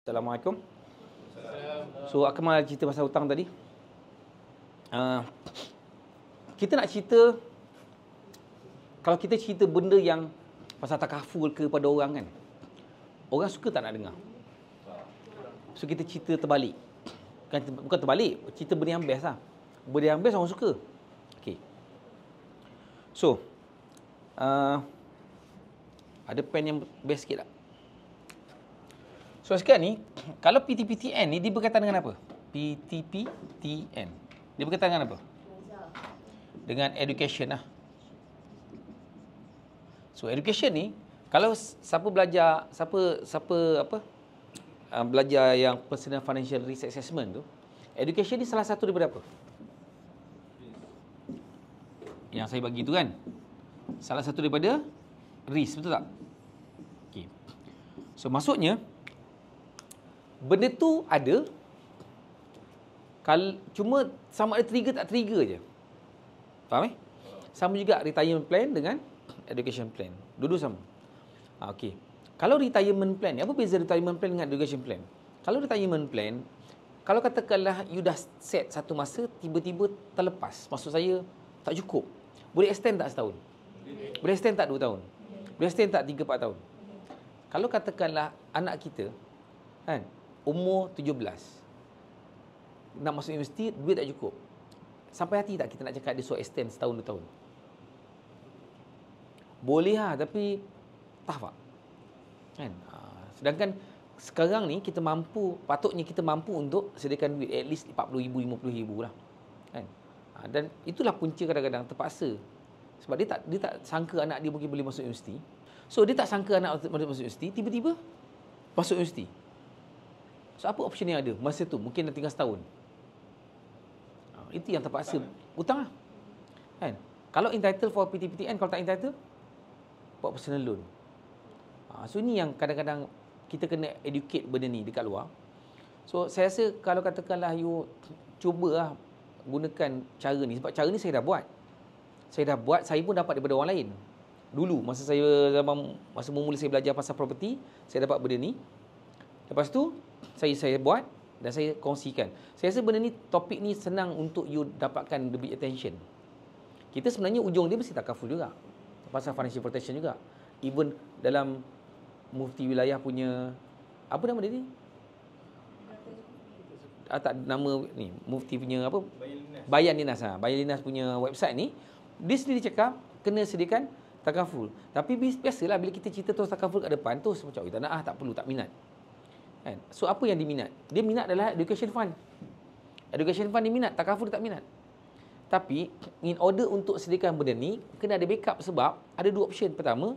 Assalamualaikum. So, Akmal cerita pasal hutang tadi. Kita nak cerita, kalau kita cerita benda yang pasal takaful kepada orang kan, orang suka tak nak dengar. So, kita cerita terbalik. Bukan terbalik, cerita benda yang best lah. Benda yang best orang suka. Okay. So, ada pen yang best sikit tak? So, sekarang ni, kalau PTPTN ni, dia berkaitan dengan apa? PTPTN. Dia berkaitan dengan apa? Dengan education lah. So, education ni, kalau siapa belajar, belajar yang personal financial risk assessment tu, education ni salah satu daripada apa? Yang saya bagi tu kan? Salah satu daripada risk, betul tak? Okay. So, maksudnya, benda tu ada, cuma sama ada trigger tak trigger je. Faham Sama juga retirement plan dengan education plan. Dua-dua sama. Okey. Kalau retirement plan ni, apa beza retirement plan dengan education plan? Kalau retirement plan, kalau katakanlah you dah set satu masa, tiba-tiba terlepas. Maksud saya, tak cukup. Boleh extend tak setahun? Boleh extend tak 2 tahun? Boleh extend tak 3-4 tahun? Kalau katakanlah anak kita, kan, umur 17, nak masuk universiti, duit tak cukup. Sampai hati tak kita nak cakap dia suruh extend setahun 2 tahun? Boleh lah, tapi tak. Kan? Sedangkan sekarang ni kita mampu, patutnya kita mampu untuk sediakan duit at least 40,000, 50,000 lah. Kan? Dan itulah punca kadang-kadang terpaksa. Sebab dia tak sangka anak dia mungkin boleh masuk universiti. So dia tak sangka anak masuk universiti, tiba-tiba masuk universiti. So, apa option yang ada masa tu? Mungkin dah tinggal setahun. Itu yang terpaksa. Hutang lah. Kan? Kalau entitled for PTPTN, kalau tak entitled, buat personal loan. So, ini yang kadang-kadang kita kena educate benda ni dekat luar. So, saya rasa kalau katakanlah you cubalah gunakan cara ni. Sebab cara ni saya dah buat. Saya pun dapat daripada orang lain. Dulu, masa mula saya belajar pasal property, saya dapat benda ni. Lepas tu, saya buat dan saya kongsikan. Saya rasa benda ni, topik ni senang untuk you dapatkan lebih attention. Kita sebenarnya ujung dia mesti takaful juga. Pasal financial protection juga. Even dalam mufti wilayah punya, apa nama dia ni? Tak, nama ni, mufti punya apa? Bayan Linas. Bayan Linas punya website ni, dia sendiri cakap, kena sediakan takaful. Tapi biasalah bila kita cerita terus takaful kat depan, terus macam, tak nak tak perlu, tak minat. Kan? So, apa yang diminat? Dia minat adalah education fund. Education fund dia minat, takaful dia tak minat. Tapi, in order untuk sediakan benda ni, kena ada backup sebab ada 2 option. Pertama,